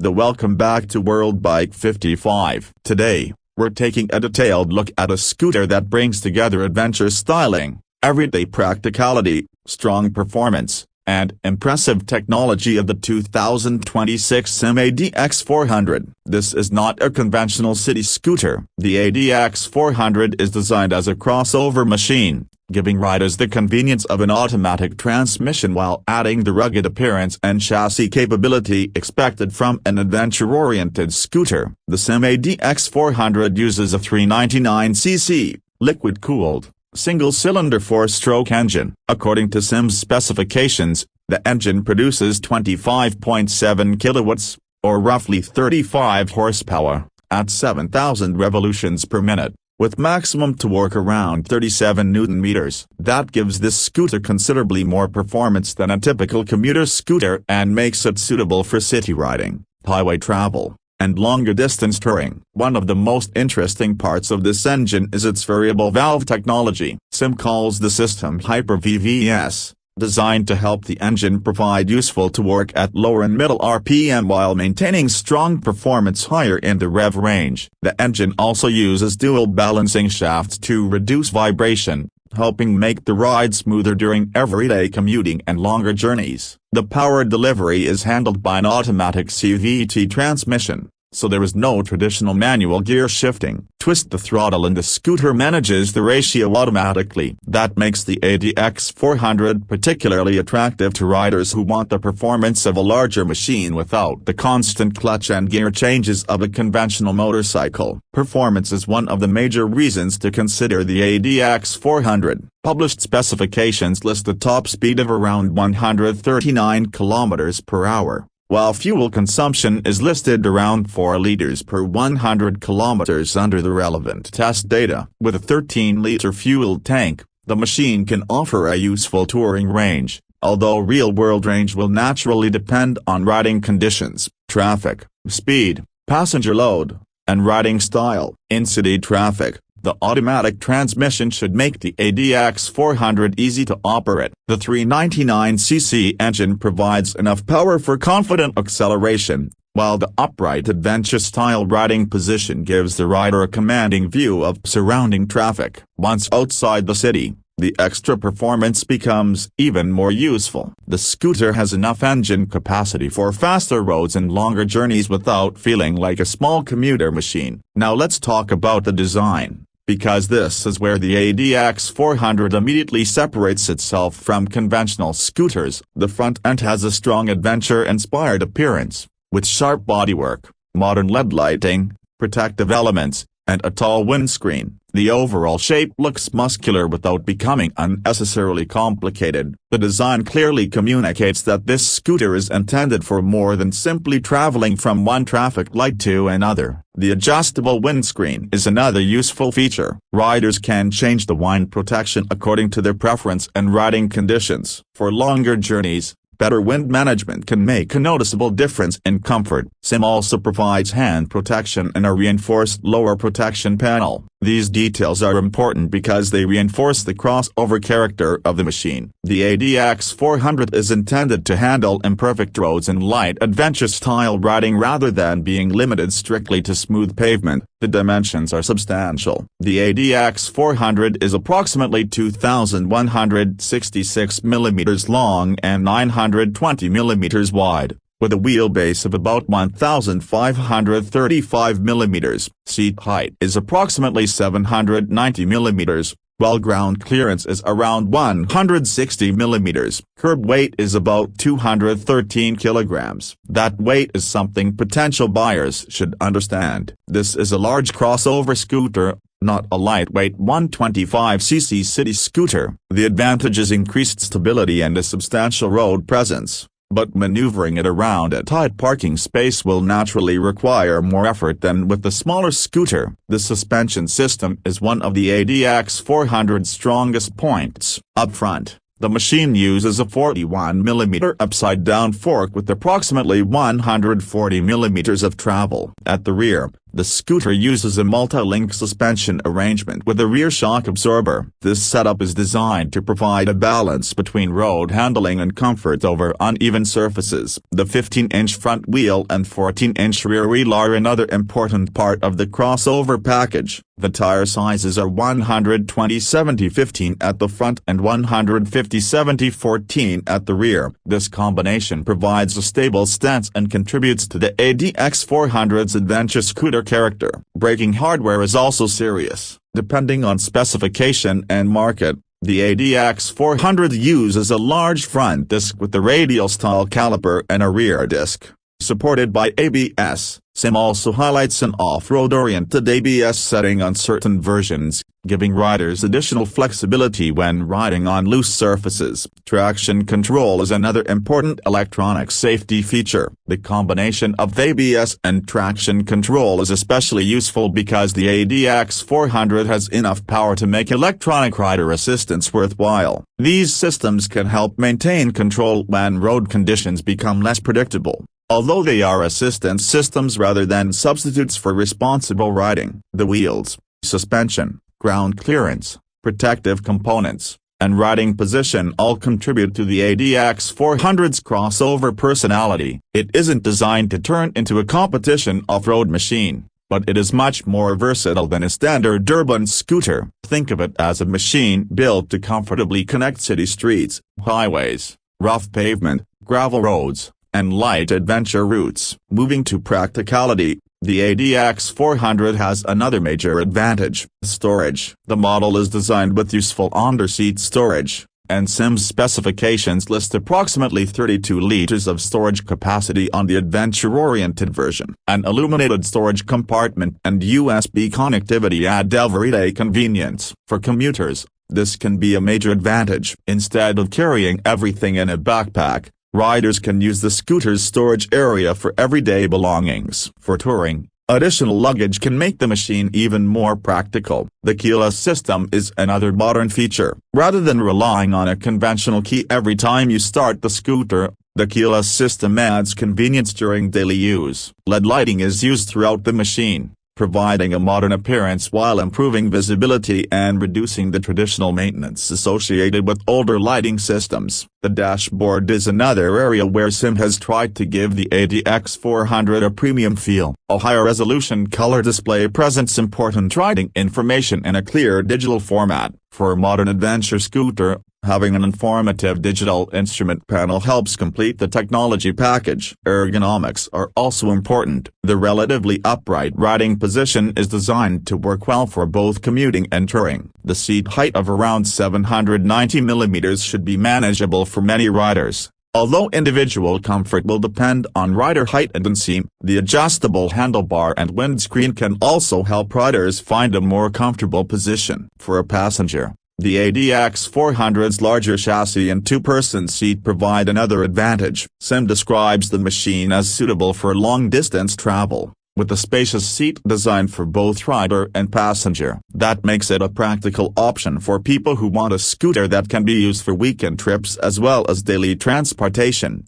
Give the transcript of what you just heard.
Welcome back to World Bike 55. Today, we're taking a detailed look at a scooter that brings together adventure styling, everyday practicality, strong performance, and impressive technology of the 2026 SYM ADX 400. This is not a conventional city scooter. The ADX 400 is designed as a crossover machine, giving riders the convenience of an automatic transmission while adding the rugged appearance and chassis capability expected from an adventure-oriented scooter. The SYM ADX 400 uses a 399cc, liquid-cooled, single-cylinder 4-stroke engine. According to SYM's specifications, the engine produces 25.7 kilowatts, or roughly 35 horsepower, at 7,000 revolutions per minute, with maximum torque around 37 Nm. That gives this scooter considerably more performance than a typical commuter scooter and makes it suitable for city riding, highway travel, and longer distance touring. One of the most interesting parts of this engine is its variable valve technology. SYM calls the system Hyper-VVS, designed to help the engine provide useful torque at lower and middle RPM while maintaining strong performance higher in the rev range. The engine also uses dual balancing shafts to reduce vibration, helping make the ride smoother during everyday commuting and longer journeys. The power delivery is handled by an automatic CVT transmission, so there is no traditional manual gear shifting. Twist the throttle and the scooter manages the ratio automatically. That makes the ADX 400 particularly attractive to riders who want the performance of a larger machine without the constant clutch and gear changes of a conventional motorcycle. Performance is one of the major reasons to consider the ADX 400. Published specifications list a top speed of around 139 km per hour, while fuel consumption is listed around 4 liters per 100 kilometers under the relevant test data. With a 13-liter fuel tank, the machine can offer a useful touring range, although real-world range will naturally depend on riding conditions, traffic, speed, passenger load, and riding style. In city traffic, the automatic transmission should make the ADX 400 easy to operate. The 399cc engine provides enough power for confident acceleration, while the upright adventure-style riding position gives the rider a commanding view of surrounding traffic. Once outside the city, the extra performance becomes even more useful. The scooter has enough engine capacity for faster roads and longer journeys without feeling like a small commuter machine. Now let's talk about the design, because this is where the ADX 400 immediately separates itself from conventional scooters. The front end has a strong adventure-inspired appearance, with sharp bodywork, modern LED lighting, protective elements, and a tall windscreen. The overall shape looks muscular without becoming unnecessarily complicated. The design clearly communicates that this scooter is intended for more than simply traveling from one traffic light to another. The adjustable windscreen is another useful feature. Riders can change the wind protection according to their preference and riding conditions. For longer journeys, better wind management can make a noticeable difference in comfort. SYM also provides hand protection and a reinforced lower protection panel. These details are important because they reinforce the crossover character of the machine. The ADX 400 is intended to handle imperfect roads and light adventure-style riding rather than being limited strictly to smooth pavement. The dimensions are substantial. The ADX 400 is approximately 2,166 mm long and 920 mm wide, with a wheelbase of about 1,535 mm. Seat height is approximately 790 mm, while ground clearance is around 160 mm. Curb weight is about 213 kilograms. That weight is something potential buyers should understand. This is a large crossover scooter, not a lightweight 125cc city scooter. The advantage is increased stability and a substantial road presence, but maneuvering it around a tight parking space will naturally require more effort than with the smaller scooter. The suspension system is one of the ADX 400's strongest points. Up front, the machine uses a 41mm upside-down fork with approximately 140 mm of travel. At the rear, The scooter uses a multi-link suspension arrangement with a rear shock absorber. This setup is designed to provide a balance between road handling and comfort over uneven surfaces. The 15-inch front wheel and 14-inch rear wheel are another important part of the crossover package. The tire sizes are 120/70/15 at the front and 150/70/14 at the rear. This combination provides a stable stance and contributes to the ADX 400's adventure scooter character. Braking hardware is also serious. Depending on specification and market, the ADX 400 uses a large front disc with a radial-style caliper and a rear disc, supported by ABS. SYM also highlights an off-road-oriented ABS setting on certain versions, giving riders additional flexibility when riding on loose surfaces. Traction control is another important electronic safety feature. The combination of ABS and traction control is especially useful because the ADX 400 has enough power to make electronic rider assistance worthwhile. These systems can help maintain control when road conditions become less predictable. Although they are assistance systems rather than substitutes for responsible riding, the wheels, suspension, ground clearance, protective components, and riding position all contribute to the ADX 400's crossover personality. It isn't designed to turn into a competition off-road machine, but it is much more versatile than a standard urban scooter. Think of it as a machine built to comfortably connect city streets, highways, rough pavement, gravel roads, and light adventure routes. Moving to practicality, the ADX 400 has another major advantage: storage. The model is designed with useful under-seat storage, and SYM's specifications list approximately 32 liters of storage capacity on the adventure-oriented version. An illuminated storage compartment and USB connectivity add everyday convenience. For commuters, this can be a major advantage. Instead of carrying everything in a backpack, riders can use the scooter's storage area for everyday belongings. For touring, additional luggage can make the machine even more practical. The keyless system is another modern feature. Rather than relying on a conventional key every time you start the scooter, the keyless system adds convenience during daily use. LED lighting is used throughout the machine, providing a modern appearance while improving visibility and reducing the traditional maintenance associated with older lighting systems. The dashboard is another area where SYM has tried to give the ADX 400 a premium feel. A higher resolution color display presents important riding information in a clear digital format. For a modern adventure scooter, having an informative digital instrument panel helps complete the technology package. Ergonomics are also important. The relatively upright riding position is designed to work well for both commuting and touring. The seat height of around 790 mm should be manageable for many riders. Although individual comfort will depend on rider height and seam, the adjustable handlebar and windscreen can also help riders find a more comfortable position. For a passenger, the ADX 400's larger chassis and two-person seat provide another advantage. SYM describes the machine as suitable for long-distance travel, with a spacious seat designed for both rider and passenger. That makes it a practical option for people who want a scooter that can be used for weekend trips as well as daily transportation.